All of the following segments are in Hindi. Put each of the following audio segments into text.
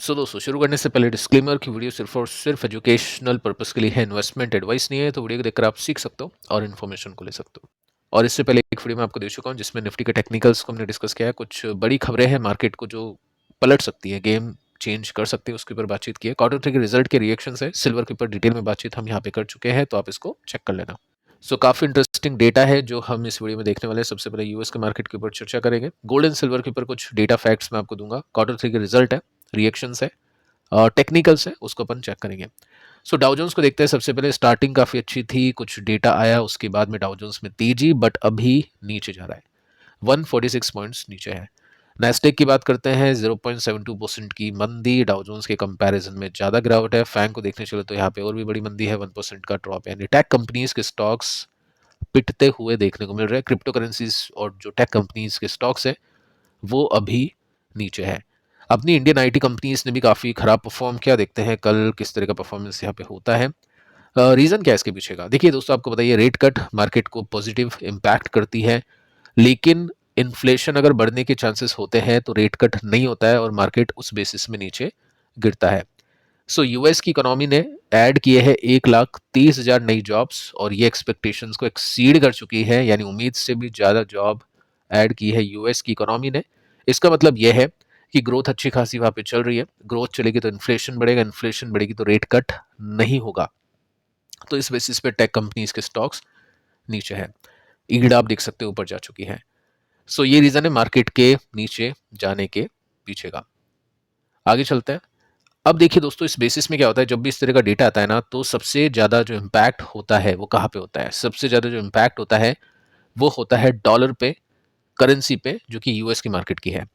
दोस्तों शुरू करने से पहले डिस्क्लेमर की वीडियो सिर्फ और सिर्फ एजुकेशनल पर्पस के लिए है, इन्वेस्टमेंट एडवाइस नहीं है। तो वीडियो को देखकर आप सीख सकते हो और इन्फॉर्मेशन को ले सकते हो। और इससे पहले एक वीडियो में आपको दे चुका हूँ जिसमें निफ्टी के टेक्निकल्स को हमने डिस्कस किया है। कुछ बड़ी खबरें हैं मार्केट को जो पलट सकती है, गेम चेंज कर सकती है, उसके ऊपर बातचीत की है। क्वार्टर थ्री के रिजल्ट के रिएक्शन है, सिल्वर के ऊपर डिटेल में बातचीत हम यहाँ पे कर चुके हैं, तो आप इसको चेक कर लेना। काफी इंटरेस्टिंग डेटा है जो हम इस वीडियो में देखने वाले हैं। सबसे पहले यूएस के मार्केट के ऊपर चर्चा करेंगे, गोल्ड एंड सिल्वर के ऊपर कुछ डेटा फैक्ट्स मैं आपको दूंगा, क्वार्टर थ्री के रिजल्ट है, रिएक्शंस है, टेक्निकल्स है, उसको अपन चेक करेंगे। डाउ जोन्स को देखते हैं। सबसे पहले स्टार्टिंग काफ़ी अच्छी थी, कुछ डेटा आया, उसके बाद में डाउ जोन्स में तेजी, बट अभी नीचे जा रहा है, 146 पॉइंट्स नीचे है। नेस्डेक की बात करते हैं, 0.72% की मंदी, डाउ जोन्स के कंपैरिजन में ज़्यादा गिरावट है। फैंग को देखने चले तो यहाँ पे और भी बड़ी मंदी है, 1% का ड्रॉप है। यानी टेक कंपनीज के स्टॉक्स पिटते हुए देखने को मिल रहे हैं। क्रिप्टो करेंसीज और जो टेक कंपनीज के स्टॉक्स है वो अभी नीचे है। अपनी इंडियन आईटी कंपनीज ने भी काफ़ी खराब परफॉर्म किया। देखते हैं कल किस तरह का परफॉर्मेंस यहाँ पे होता है। रीज़न क्या है इसके पीछे का? देखिए दोस्तों, आपको बताइए, रेट कट मार्केट को पॉजिटिव इम्पैक्ट करती है, लेकिन इन्फ्लेशन अगर बढ़ने के चांसेस होते हैं तो रेट कट नहीं होता है और मार्केट उस बेसिस में नीचे गिरता है। यूएस की इकोनॉमी ने ऐड किए हैं 1,30,000 नई जॉब्स और ये एक्सपेक्टेशंस को एक्सीड कर चुकी है, यानी उम्मीद से भी ज़्यादा जॉब ऐड की है यूएस की इकोनॉमी ने। इसका मतलब यह है कि ग्रोथ अच्छी खासी वहाँ पे चल रही है। ग्रोथ चलेगी तो इन्फ्लेशन बढ़ेगा, इन्फ्लेशन बढ़ेगी तो रेट कट नहीं होगा। तो इस बेसिस पे टेक कंपनीज के स्टॉक्स नीचे है। ईड आप देख सकते हो ऊपर जा चुकी है। ये रीजन है मार्केट के नीचे जाने के पीछे का। आगे चलते हैं। अब देखिए दोस्तों, इस बेसिस में क्या होता है, जब भी इस तरह का डेटा आता है ना, तो सबसे ज़्यादा जो इम्पैक्ट होता है वो कहाँ पे होता है? सबसे ज़्यादा जो इम्पैक्ट होता है वो होता है डॉलर पे, करेंसी पे, जो कि यूएस की मार्केट की है।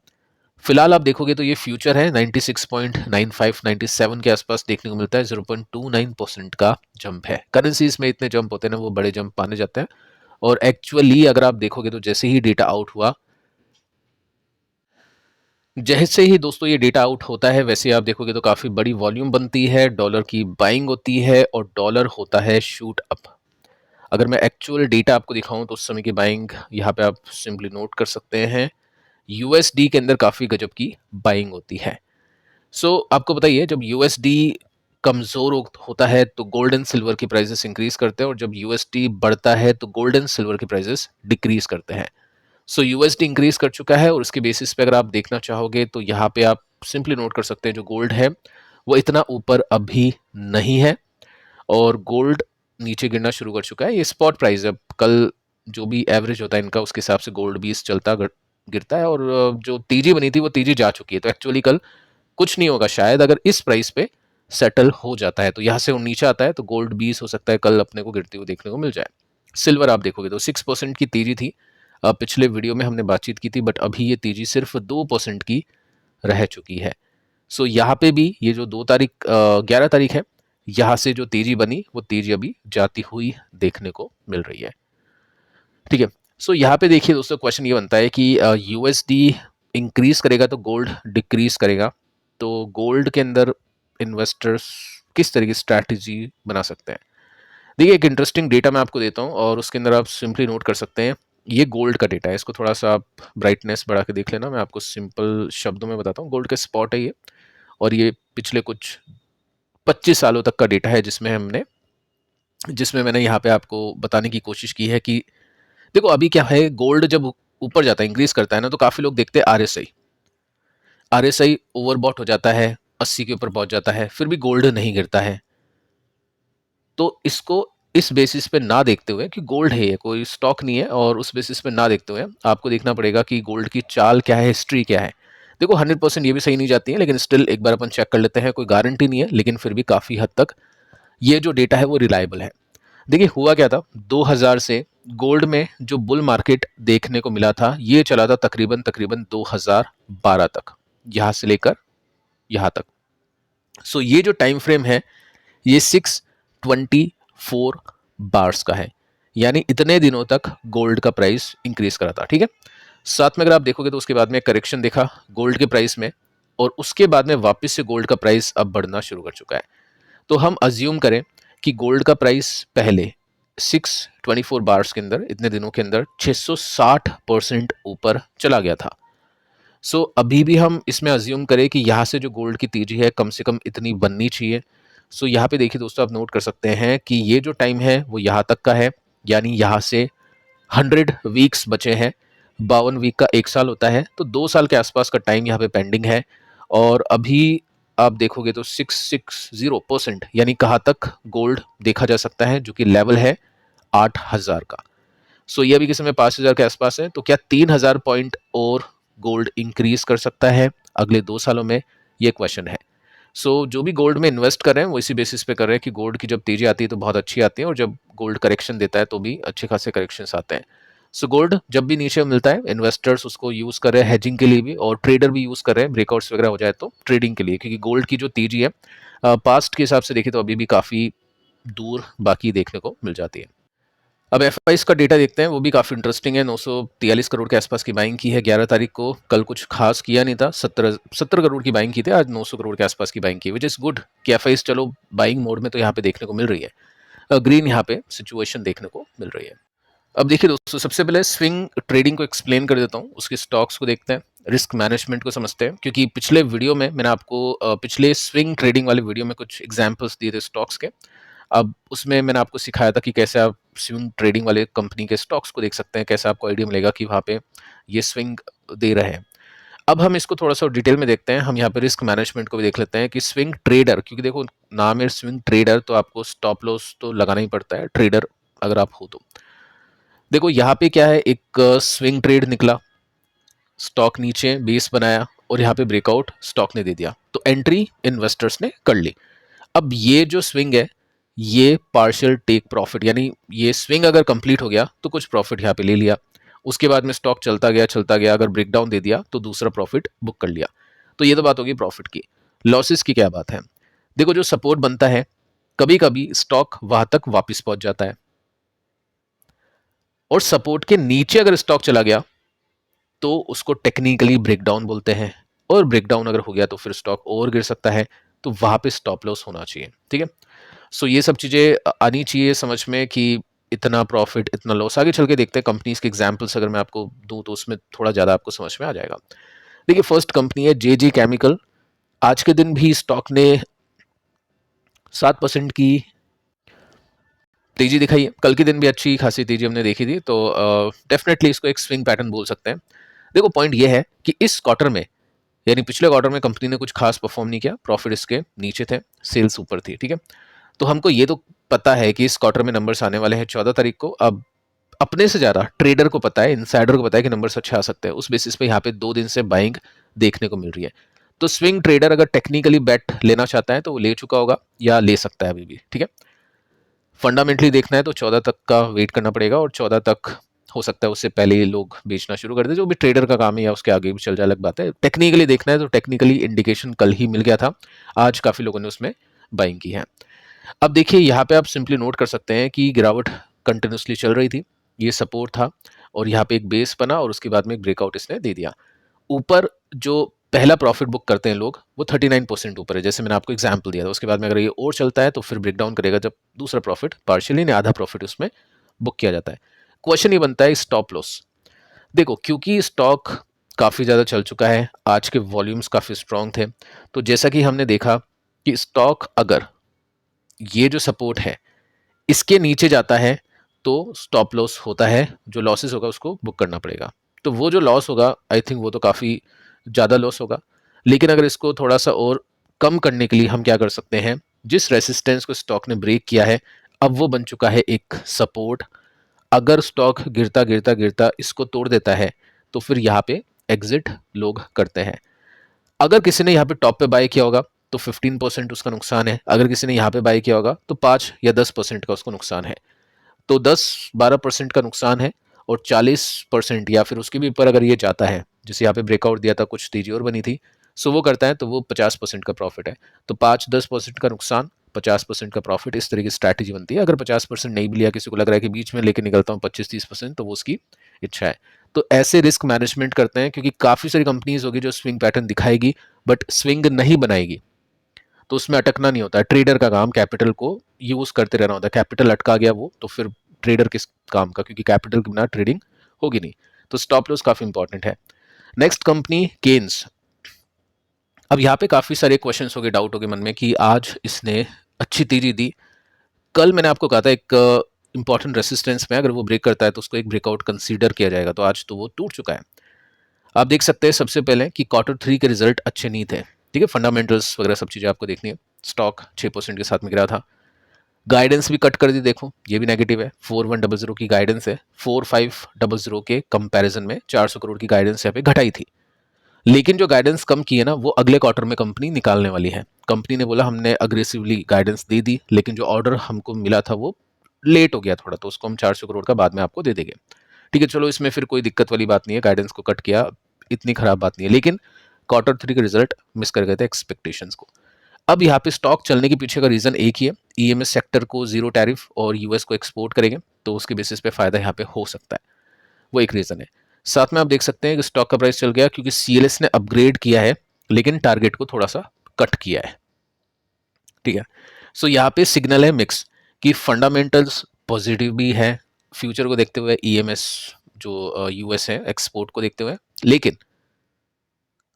फिलहाल आप देखोगे तो ये फ्यूचर है 96.95 97 के आसपास देखने को मिलता है। 0.29% का जंप है। करेंसीज में इतने जंप होते हैं ना, वो बड़े जंप माने जाते हैं। और एक्चुअली अगर आप देखोगे तो जैसे ही डेटा आउट हुआ, जैसे ही दोस्तों ये डेटा आउट होता है, वैसे आप देखोगे तो काफ़ी बड़ी वॉल्यूम बनती है, डॉलर की बाइंग होती है और डॉलर होता है शूट अप। अगर मैं एक्चुअल डेटा आपको दिखाऊं तो उस समय की बाइंग यहाँ पे आप सिंपली नोट कर सकते हैं। यूएसडी के अंदर काफ़ी गजब की बाइंग होती है। आपको बताइए, जब यूएसडी कमज़ोर होता है तो गोल्ड एंड सिल्वर की प्राइसेस इंक्रीज करते हैं, और जब यूएसडी बढ़ता है तो गोल्ड एंड सिल्वर की प्राइसेस डिक्रीज करते हैं। यूएसडी इंक्रीज कर चुका है और उसके बेसिस पे अगर आप देखना चाहोगे तो यहाँ पे आप सिंपली नोट कर सकते हैं, जो गोल्ड है वो इतना ऊपर अभी नहीं है और गोल्ड नीचे गिरना शुरू कर चुका है। ये स्पॉट प्राइस है, कल जो भी एवरेज होता है इनका उसके हिसाब से गोल्ड भी चलता गिरता है, और जो तेजी बनी थी वो तेजी जा चुकी है। तो एक्चुअली कल कुछ नहीं होगा शायद, अगर इस प्राइस पे सेटल हो जाता है तो यहाँ से वो नीचे आता है तो गोल्ड 20 हो सकता है कल अपने को गिरते हुए देखने को मिल जाए। सिल्वर आप देखोगे तो 6% की तेजी थी, पिछले वीडियो में हमने बातचीत की थी, बट अभी ये तेजी सिर्फ 2% की रह चुकी है। यहाँ पे भी ये जो 11 तारीख है, यहाँ से जो तेजी बनी वो तेजी अभी जाती हुई देखने को मिल रही है। ठीक है। यहाँ पे देखिए दोस्तों, क्वेश्चन ये बनता है कि यूएसडी इंक्रीज करेगा तो गोल्ड डिक्रीज करेगा, तो गोल्ड के अंदर इन्वेस्टर्स किस तरह की स्ट्रैटेजी बना सकते हैं? देखिए, एक इंटरेस्टिंग डेटा मैं आपको देता हूँ और उसके अंदर आप सिंपली नोट कर सकते हैं। ये गोल्ड का डेटा है, इसको थोड़ा सा आप ब्राइटनेस बढ़ा के देख लेना। मैं आपको सिंपल शब्दों में बताता हूँ। गोल्ड का स्पॉट है ये, और ये पिछले कुछ 25 सालों तक का डेटा है जिसमें मैंने यहाँ पे आपको बताने की कोशिश की है कि देखो अभी क्या है, गोल्ड जब ऊपर जाता है, इंक्रीज करता है ना, तो काफी लोग देखते हैं आरएसआई, आरएसआई ओवरबॉट हो जाता है, 80 के ऊपर पहुंच जाता है, फिर भी गोल्ड नहीं गिरता है। तो इसको इस बेसिस पे ना देखते हुए कि गोल्ड है, ये कोई स्टॉक नहीं है, और उस बेसिस पे ना देखते हुए आपको देखना पड़ेगा कि गोल्ड की चाल क्या है, हिस्ट्री क्या है। देखो 100% ये भी सही नहीं जाती है, लेकिन स्टिल एक बार अपन चेक कर लेते हैं। कोई गारंटी नहीं है, लेकिन फिर भी काफ़ी हद तक ये जो डेटा है वो रिलायबल है। देखिए हुआ क्या था, 2000 से गोल्ड में जो बुल मार्केट देखने को मिला था, ये चला था तकरीबन तकरीबन 2012 तक, यहाँ से लेकर यहाँ तक। ये जो टाइम फ्रेम है ये 624 बार्स का है, यानी इतने दिनों तक गोल्ड का प्राइस इंक्रीज करा था। ठीक है। साथ में अगर आप देखोगे तो उसके बाद में करेक्शन देखा गोल्ड के प्राइस में, और उसके बाद में वापस से गोल्ड का प्राइस अब बढ़ना शुरू कर चुका है। तो हम अज्यूम करें कि गोल्ड का प्राइस पहले 624 बार्स के अंदर इतने दिनों के अंदर 660% ऊपर चला गया था। सो अभी भी हम इसमें अज्यूम करें कि यहाँ से जो गोल्ड की तेजी है कम से कम इतनी बननी चाहिए। सो यहाँ पे देखिए दोस्तों, आप नोट कर सकते हैं कि ये जो टाइम है वो यहाँ तक का है, यानी यहाँ से 100 वीक्स बचे हैं। 52 वीक का 1 साल होता है, तो 2 साल के आसपास का टाइम यहाँ पे पेंडिंग है। और अभी आप देखोगे तो 660% यानी कहाँ तक गोल्ड देखा जा सकता है, जो कि लेवल है 8000 का। सो ये अभी के समय 5000 के आसपास है, तो क्या 3000 पॉइंट और गोल्ड इंक्रीज कर सकता है अगले 2 सालों में, ये क्वेश्चन है। जो भी गोल्ड में इन्वेस्ट कर रहे हैं वो इसी बेसिस पे कर रहे हैं कि गोल्ड की जब तेजी आती है तो बहुत अच्छी आती है, और जब गोल्ड करेक्शन देता है तो भी अच्छे खासे करेक्शंस आते हैं। गोल्ड जब भी नीचे मिलता है, इन्वेस्टर्स उसको यूज कर रहे हैं हेजिंग के लिए भी, और ट्रेडर भी यूज कर रहे हैं ब्रेकआउट्स वगैरह हो जाए तो ट्रेडिंग के लिए, क्योंकि गोल्ड की जो तेजी है पास्ट के हिसाब से देखिए तो अभी भी काफी दूर बाकी देखने को मिल जाती है। अब एफ का डेटा देखते हैं, वो भी काफ़ी इंटरेस्टिंग है। 943 करोड़ के आसपास की बाइंग की है 11 तारीख को। कल कुछ खास किया नहीं था, 70 करोड़ की बाइंग की थी, आज 900 करोड़ के आसपास की बाइंग की, विच इज़ गुड कि एफ चलो बाइंग मोड में तो यहाँ पे देखने को मिल रही है। ग्रीन यहाँ पे सिचुएशन देखने को मिल रही है। अब देखिए दोस्तों, सबसे पहले स्विंग ट्रेडिंग को एक्सप्लेन कर देता हूँ, उसके स्टॉक्स को देखते हैं, रिस्क मैनेजमेंट को समझते हैं, क्योंकि पिछले वीडियो में मैंने आपको पिछले स्विंग ट्रेडिंग वाले वीडियो में कुछ एग्जाम्पल्स दिए थे स्टॉक्स के। अब उसमें मैंने आपको सिखाया था कि कैसे आप स्विंग ट्रेडिंग वाले कंपनी के स्टॉक्स को देख सकते हैं, कैसे आपको आइडिया मिलेगा कि वहाँ पे ये स्विंग दे रहे हैं। अब हम इसको थोड़ा सा डिटेल में देखते हैं। हम यहाँ पे रिस्क मैनेजमेंट को भी देख लेते हैं कि स्विंग ट्रेडर, क्योंकि देखो नाम है स्विंग ट्रेडर, तो आपको स्टॉप लॉस तो लगाना ही पड़ता है ट्रेडर अगर आप हो तो। देखो यहाँ पे क्या है, एक स्विंग ट्रेड निकला, स्टॉक नीचे बेस बनाया और यहाँ पे ब्रेकआउट स्टॉक ने दे दिया, तो एंट्री इन्वेस्टर्स ने कर ली। अब ये जो स्विंग है ये पार्शियल टेक प्रॉफिट, यानी ये स्विंग अगर कंप्लीट हो गया तो कुछ प्रॉफिट यहाँ पे ले लिया, उसके बाद में स्टॉक चलता गया, अगर ब्रेकडाउन दे दिया तो दूसरा प्रॉफिट बुक कर लिया। तो ये तो बात होगी प्रॉफिट की। लॉसेस की क्या बात है, देखो जो सपोर्ट बनता है कभी कभी स्टॉक वहां तक वापस पहुंच जाता है, और सपोर्ट के नीचे अगर स्टॉक चला गया तो उसको टेक्निकली ब्रेकडाउन बोलते हैं, और ब्रेकडाउन अगर हो गया तो फिर स्टॉक और गिर सकता है, तो वहां पे स्टॉप लॉस होना चाहिए। ठीक है, ये सब चीज़ें आनी चाहिए समझ में कि इतना प्रॉफिट इतना लॉस। आगे चल के देखते हैं कंपनीज के एग्जांपल्स अगर मैं आपको दूं तो उसमें थोड़ा ज़्यादा आपको समझ में आ जाएगा। देखिए फर्स्ट कंपनी है जे केमिकल। आज के दिन भी स्टॉक ने 7% की तेजी दिखाई है, कल के दिन भी अच्छी खासी तेजी हमने देखी थी, तो डेफिनेटली इसको एक स्विंग पैटर्न बोल सकते हैं। देखो पॉइंट ये है कि इस क्वार्टर में, यानी पिछले क्वार्टर में कंपनी ने कुछ खास परफॉर्म नहीं किया, प्रॉफिट इसके नीचे थे, सेल्स ऊपर थी। ठीक है, तो हमको ये तो पता है कि इस क्वार्टर में नंबर्स आने वाले हैं 14 तारीख को। अब अपने से ज़्यादा ट्रेडर को पता है, इनसाइडर को पता है कि नंबर्स अच्छे आ सकते हैं, उस बेसिस पे यहाँ पे 2 दिन से बाइंग देखने को मिल रही है। तो स्विंग ट्रेडर अगर टेक्निकली बेट लेना चाहता है तो वो ले चुका होगा या ले सकता है अभी भी। ठीक है, फंडामेंटली देखना है तो 14 तक का वेट करना पड़ेगा, और 14 तक हो सकता है उससे पहले ही लोग बेचना शुरू कर दे, जो भी ट्रेडर का काम है, या उसके आगे भी चल जाए अलग बात है। टेक्निकली देखना है तो टेक्निकली इंडिकेशन कल ही मिल गया था, आज काफ़ी लोगों ने उसमें बाइंग की है। अब देखिए यहाँ पे आप सिंपली नोट कर सकते हैं कि गिरावट कंटिन्यूसली चल रही थी, ये सपोर्ट था, और यहाँ पे एक बेस बना और उसके बाद में एक ब्रेकआउट इसने दे दिया। ऊपर जो पहला प्रॉफिट बुक करते हैं लोग वो 39% ऊपर है, जैसे मैंने आपको एग्जांपल दिया था। उसके बाद में अगर ये और चलता है तो फिर ब्रेकडाउन करेगा, जब दूसरा प्रॉफिट पार्शियली नहीं आधा प्रॉफिट उसमें बुक किया जाता है। क्वेश्चन ये बनता है स्टॉप लॉस। देखो क्योंकि स्टॉक काफ़ी ज़्यादा चल चुका है, आज के वॉल्यूम्स काफ़ी स्ट्रांग थे, तो जैसा कि हमने देखा कि स्टॉक अगर ये जो सपोर्ट है इसके नीचे जाता है तो स्टॉप लॉस होता है, जो लॉसेस होगा उसको बुक करना पड़ेगा। तो वो जो लॉस होगा आई थिंक वो तो काफ़ी ज़्यादा लॉस होगा, लेकिन अगर इसको थोड़ा सा और कम करने के लिए हम क्या कर सकते हैं, जिस रेसिस्टेंस को स्टॉक ने ब्रेक किया है अब वो बन चुका है एक सपोर्ट। अगर स्टॉक गिरता गिरता गिरता इसको तोड़ देता है तो फिर यहाँ पे एग्जिट लोग करते हैं। अगर किसी ने यहाँ पे टॉप पे बाय किया होगा तो 15% उसका नुकसान है, अगर किसी ने यहाँ पे बाय किया होगा तो 5 या 10% का उसको नुकसान है। तो 10-12% का नुकसान है, और 40% या फिर उसके भी ऊपर अगर ये जाता है, जैसे यहाँ पे ब्रेकआउट दिया था, कुछ तेजी और बनी थी, सो वो करता है तो वो 50% का प्रॉफिट है। तो 5-10% का नुकसान, 50% का प्रॉफिट, इस तरह की स्ट्रैटेजी बनती है। अगर 50% नहीं भी लिया, किसी को लग रहा है कि बीच में लेके निकलता हूँ 25-30%, तो वो उसकी इच्छा है। तो ऐसे रिस्क मैनेजमेंट करते हैं, क्योंकि काफ़ी सारी कंपनीज होगी जो स्विंग पैटर्न दिखाएगी बट स्विंग नहीं बनाएगी, तो उसमें अटकना नहीं होता है। ट्रेडर का काम कैपिटल को यूज करते रहना होता है, कैपिटल अटका गया वो तो फिर ट्रेडर किस काम का, क्योंकि कैपिटल के बिना ट्रेडिंग होगी नहीं। तो स्टॉप लॉस काफ़ी इंपॉर्टेंट है। Next company Kaynes. अब यहाँ पे काफ़ी सारे क्वेश्चंस हो गए, डाउट हो गए मन में कि आज इसने अच्छी तेजी दी, कल मैंने आपको कहा था एक इंपॉर्टेंट रेसिस्टेंस में अगर वो ब्रेक करता है तो उसको एक ब्रेकआउट कंसीडर किया जाएगा, तो आज तो वो टूट चुका है। आप देख सकते हैं सबसे पहले कि Q3 के रिजल्ट अच्छे नहीं थे, ठीक है, फंडामेंटल्स वगैरह सब चीज़ें आपको देखनी है। स्टॉक 6% के साथ में गिरा था, गाइडेंस भी कट कर दी, देखो ये भी नेगेटिव है, 4100 की गाइडेंस है, 4500 के कंपैरिजन में 400 करोड़ की गाइडेंस यहाँ पे घटाई थी। लेकिन जो गाइडेंस कम की है ना, वो अगले क्वार्टर में कंपनी निकालने वाली है। कंपनी ने बोला हमने अग्रेसिवली गाइडेंस दे दी, लेकिन जो ऑर्डर हमको मिला था वो लेट हो गया थोड़ा, तो उसको हम 400 करोड़ का बाद में आपको दे देंगे। ठीक है, चलो इसमें फिर कोई दिक्कत वाली बात नहीं है, गाइडेंस को कट किया, इतनी खराब बात नहीं है, लेकिन Q3 के रिजल्ट मिस कर गए थे एक्सपेक्टेशंस को। अब यहाँ पे स्टॉक चलने के पीछे का रीजन एक ही है, ईएमएस सेक्टर को जीरो टैरिफ और यूएस को एक्सपोर्ट करेंगे, तो उसके बेसिस पे फायदा यहाँ पे हो सकता है, वो एक रीजन है। साथ में आप देख सकते हैं कि स्टॉक का प्राइस चल गया क्योंकि सीएलएस ने अपग्रेड किया है, लेकिन टारगेट को थोड़ा सा कट किया है। ठीक है, सो यहाँ पे सिग्नल है मिक्स कि फंडामेंटल्स पॉजिटिव भी है फ्यूचर को देखते हुए, ईएमएस जो यूएस है एक्सपोर्ट को देखते हुए, लेकिन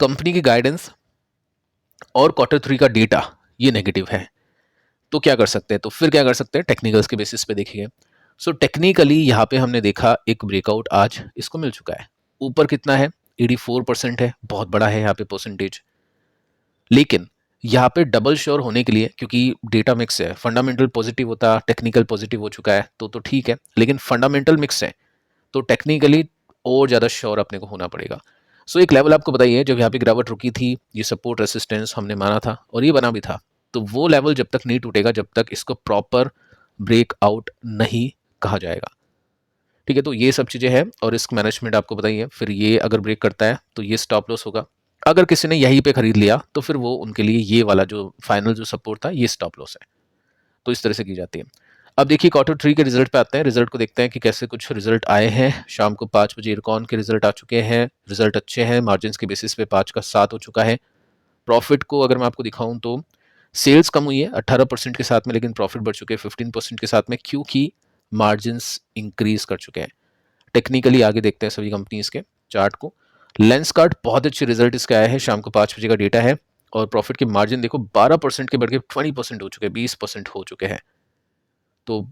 कंपनी की गाइडेंस और Q3 का डेटा ये नेगेटिव है। तो क्या कर सकते हैं, तो फिर क्या कर सकते हैं, टेक्निकल्स के बेसिस पे देखेंगे। सो टेक्निकली यहाँ पे हमने देखा एक ब्रेकआउट आज इसको मिल चुका है, ऊपर कितना है, 84% है, बहुत बड़ा है यहाँ पे परसेंटेज। लेकिन यहाँ पे डबल श्योर होने के लिए, क्योंकि डेटा मिक्स है, फंडामेंटल पॉजिटिव होता, टेक्निकल पॉजिटिव हो चुका है तो ठीक है, लेकिन फंडामेंटल मिक्स है तो टेक्निकली और ज़्यादा श्योर अपने को होना पड़ेगा। सो एक लेवल आपको बताइए, जब यहाँ पे गिरावट रुकी थी, ये सपोर्ट रेसिस्टेंस हमने माना था और ये बना भी था, तो वो लेवल जब तक नहीं टूटेगा, जब तक इसको प्रॉपर ब्रेकआउट नहीं कहा जाएगा। ठीक है, तो ये सब चीज़ें हैं और रिस्क मैनेजमेंट आपको बताइए। फिर ये अगर ब्रेक करता है तो ये स्टॉप लॉस होगा, अगर किसी ने यहीं पे खरीद लिया तो फिर वो उनके लिए ये वाला जो फाइनल जो सपोर्ट था ये स्टॉप लॉस है। तो इस तरह से की जाती है। अब देखिए Q3 के रिजल्ट पे आते हैं, रिजल्ट को देखते हैं कि कैसे कुछ रिजल्ट आए हैं। शाम को 5 बजे इरकॉन के रिजल्ट आ चुके हैं, रिजल्ट अच्छे हैं, मार्जिन के बेसिस पे 5 का 7 हो चुका है। प्रॉफिट को अगर मैं आपको दिखाऊं तो सेल्स कम हुई है 18% के साथ में, लेकिन प्रॉफिट बढ़ चुके हैं 15% के साथ में, क्योंकि मार्जिन इंक्रीज कर चुके हैं। टेक्निकली आगे देखते हैं सभी कंपनीज के चार्ट को। लेंसकार्ट बहुत अच्छे रिजल्ट इसके आए हैं, शाम को 5 बजे का डेटा है, और प्रॉफिट की मार्जिन देखो 12% के बढ़ के 20% हो चुके हैं, 20% हो चुके हैं, तो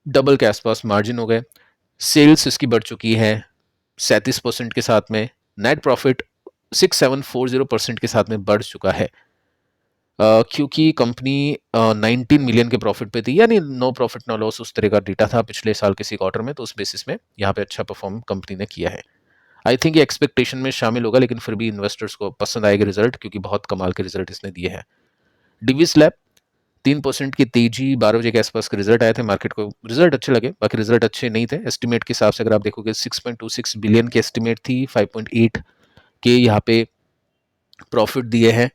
डबल के आसपास मार्जिन हो गए। सेल्स इसकी बढ़ चुकी है 37% के साथ में, नेट प्रॉफिट 6740% के साथ में बढ़ चुका है, क्योंकि कंपनी 19 मिलियन के प्रॉफिट पे थी, यानी नो प्रॉफिट नो लॉस उस तरह का डेटा था पिछले साल किसी क्वार्टर में, तो उस बेसिस में यहाँ पे अच्छा परफॉर्म कंपनी ने किया है। आई थिंक ये एक्सपेक्टेशन में शामिल होगा, लेकिन फिर भी इन्वेस्टर्स को पसंद आएगा रिजल्ट, क्योंकि बहुत कमाल के रिजल्ट इसने दिए हैं। डिविस लैब 3% की तेजी, 12 बजे के आसपास के रिजल्ट आए थे, मार्केट को रिजल्ट अच्छे लगे, बाकी रिजल्ट अच्छे नहीं थे। एस्टिमेट के हिसाब से अगर आप देखोगे 6.26 बिलियन की एस्टिमेट थी, 5.8 के यहाँ पे प्रॉफिट दिए हैं,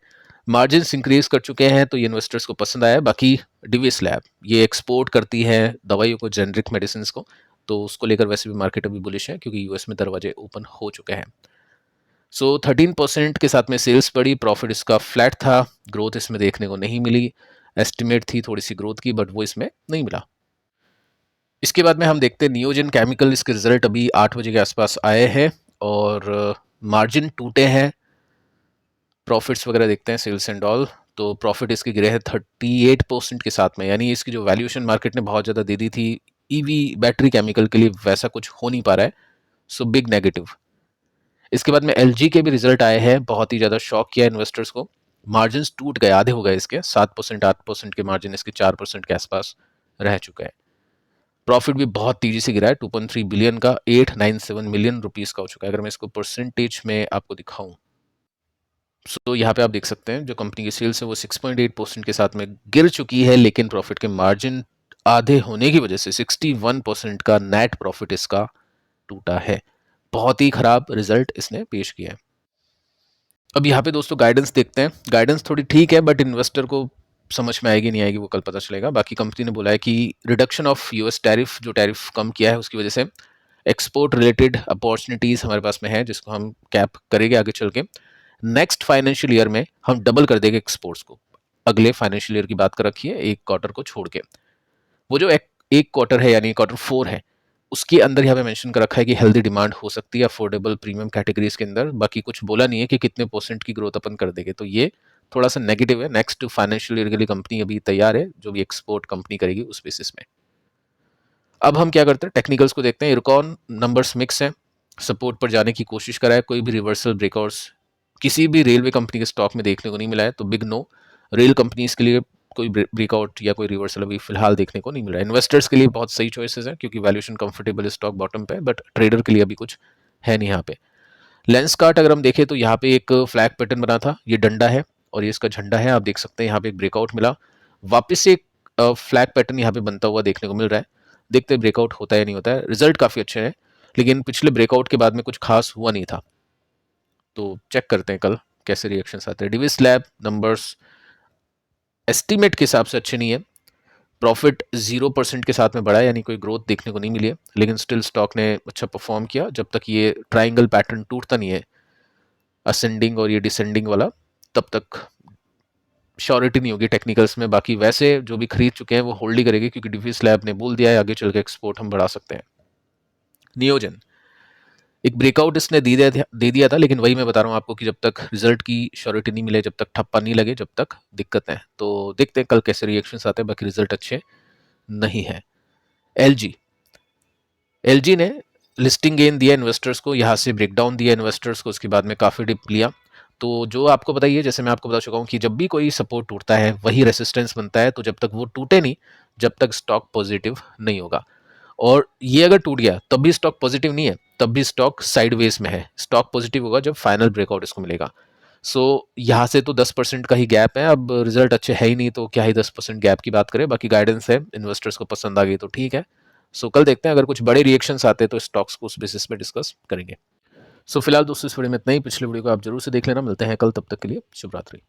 मार्जिन इंक्रीज कर चुके हैं, तो ये इन्वेस्टर्स को पसंद आया। बाकी डिविस लैब ये एक्सपोर्ट करती है दवाइयों को, जेनरिक मेडिसिन को, तो उसको लेकर वैसे भी मार्केट अभी बुलिश है, क्योंकि यूएस में दरवाजे ओपन हो चुके हैं। सो 13% के साथ में सेल्स बढ़ी, प्रॉफिट इसका फ्लैट था, ग्रोथ इसमें देखने को नहीं मिली। एस्टिमेट थी थोड़ी सी ग्रोथ की, बट वो इसमें नहीं मिला। इसके बाद में हम देखते हैं नियोजन केमिकल, इसके रिजल्ट अभी 8 बजे के आसपास आए हैं और मार्जिन टूटे हैं। प्रॉफिट्स वगैरह देखते हैं, सेल्स एंड ऑल, तो प्रॉफिट इसके गिरे हैं 38% के साथ में, यानी इसकी जो वैल्यूएशन मार्केट ने बहुत ज़्यादा दे दी थी ईवी बैटरी केमिकल के लिए, वैसा कुछ हो नहीं पा रहा है, सो बिग नेगेटिव। इसके बाद में एलजी के भी रिजल्ट आए हैं, बहुत ही ज़्यादा शॉक किया इन्वेस्टर्स को, मार्जिन टूट गए, आधे हो गए इसके, 7% 8% के मार्जिन इसके 4% के आसपास रह चुका है। प्रॉफिट भी बहुत तेजी से गिरा है, 2.3 बिलियन का 897 मिलियन रुपीस का हो चुका है। अगर मैं इसको परसेंटेज में आपको दिखाऊं, सो यहाँ पे आप देख सकते हैं जो कंपनी की सेल्स है वो 6.8% के साथ में गिर चुकी है, लेकिन प्रॉफिट के मार्जिन आधे होने की वजह से 61% का नेट प्रॉफिट इसका टूटा है। बहुत ही खराब रिजल्ट इसने पेश किया है। अब यहाँ पे दोस्तों गाइडेंस देखते हैं, गाइडेंस थोड़ी ठीक है, बट इन्वेस्टर को समझ में आएगी नहीं आएगी वो कल पता चलेगा। बाकी कंपनी ने बोला है कि रिडक्शन ऑफ यूएस टैरिफ, जो टैरिफ कम किया है उसकी वजह से एक्सपोर्ट रिलेटेड अपॉर्चुनिटीज़ हमारे पास में है, जिसको हम कैप करेंगे आगे चल के। नेक्स्ट फाइनेंशियल ईयर में हम डबल कर देंगे एक्सपोर्ट्स को, अगले फाइनेंशियल ईयर की बात कर रखी है, एक क्वार्टर को छोड़ के। वो जो एक क्वार्टर है यानी Q4 है, उसके अंदर यहाँ पे मेंशन कर रखा है कि हेल्दी डिमांड हो सकती है अफोर्डेबल प्रीमियम कैटेगरीज के अंदर, बाकी कुछ बोला नहीं है कि कितने परसेंट की ग्रोथ अपन कर देंगे, तो ये थोड़ा सा नेगेटिव है। नेक्स्ट फाइनेंशियल ईयर के लिए कंपनी अभी तैयार है, जो भी एक्सपोर्ट कंपनी करेगी उस बेसिस में। अब हम क्या करते हैं, टेक्निकल्स को देखते हैं। इरकॉन नंबर्स मिक्स हैं, सपोर्ट पर जाने की कोशिश करा है, कोई भी रिवर्सल ब्रेकआउट्स किसी भी रेलवे कंपनी के स्टॉक में देखने को नहीं मिला है, तो बिग नो। रेल कंपनीज के लिए कोई ब्रेकआउट या कोई रिवर्सल अभी फिलहाल देखने को नहीं मिल रहा है। इन्वेस्टर्स के लिए बहुत सही चॉइसेस हैं क्योंकि वैल्यूएशन कंफर्टेबल स्टॉक बॉटम पे है, बट ट्रेडर के लिए अभी कुछ है नहीं यहाँ पे। लेंस कार्ट अगर हम देखें तो यहाँ पे एक फ्लैग पैटर्न बना था, ये डंडा है और ये इसका झंडा है, आप देख सकते हैं यहाँ पे एक ब्रेकआउट मिला, वापस से एक फ्लैग पैटर्न यहाँ पे बनता हुआ देखने को मिल रहा है। देखते हैं ब्रेकआउट होता है या नहीं होता है। रिजल्ट काफी अच्छे हैं, लेकिन पिछले ब्रेकआउट के बाद में कुछ खास हुआ नहीं था, तो चेक करते हैं कल कैसे रिएक्शंस आते हैं। डिविस लैब नंबर्स एस्टीमेट के हिसाब से अच्छे नहीं है, प्रॉफिट 0% के साथ में बढ़ा है, यानी कोई ग्रोथ देखने को नहीं मिली है, लेकिन स्टिल स्टॉक ने अच्छा परफॉर्म किया जब तक ये ट्राइंगल पैटर्न टूटता नहीं है असेंडिंग और ये डिसेंडिंग वाला, तब तक श्योरिटी नहीं होगी टेक्निकल्स में। बाकी वैसे जो भी खरीद चुके हैं वो होल्ड ही करेंगे क्योंकि डिफेंस लैब ने बोल दिया है आगे चल के एक्सपोर्ट हम बढ़ा सकते हैं। नियोजन एक ब्रेकआउट इसने दे दिया था, लेकिन वही मैं बता रहा हूँ आपको कि जब तक रिजल्ट की श्योरिटी नहीं मिले, जब तक ठप्पा नहीं लगे, जब तक दिक्कत है। तो देखते हैं कल कैसे रिएक्शंस आते हैं, बाकी रिजल्ट अच्छे नहीं है। एलजी एलजी ने लिस्टिंग गेन दिया इन्वेस्टर्स को, यहाँ से ब्रेकडाउन दिया इन्वेस्टर्स को, उसके बाद में काफ़ी डिप लिया। तो जो आपको बताइए, जैसे मैं आपको बता चुका हूँ कि जब भी कोई सपोर्ट टूटता है वही रेसिस्टेंस बनता है, तो जब तक वो टूटे नहीं, जब तक स्टॉक पॉजिटिव नहीं होगा। और ये अगर टूट गया तब भी स्टॉक पॉजिटिव नहीं है, तब भी स्टॉक साइडवेज में है। स्टॉक पॉजिटिव होगा जब फाइनल ब्रेकआउट इसको मिलेगा। सो यहाँ से तो 10% का ही गैप है, अब रिजल्ट अच्छे है ही नहीं तो क्या ही 10% गैप की बात करें। बाकी गाइडेंस है, इन्वेस्टर्स को पसंद आ गई तो ठीक है। सो कल देखते हैं, अगर कुछ बड़े रिएक्शंस आते हैं तो स्टॉक्स को उस बेसिस पे डिस्कस करेंगे। सो फिलहाल दोस्तों इस वीडियो में इतना ही, पिछले वीडियो को आप जरूर से देख लेना। मिलते हैं कल, तब तक के लिए शुभ रात्रि।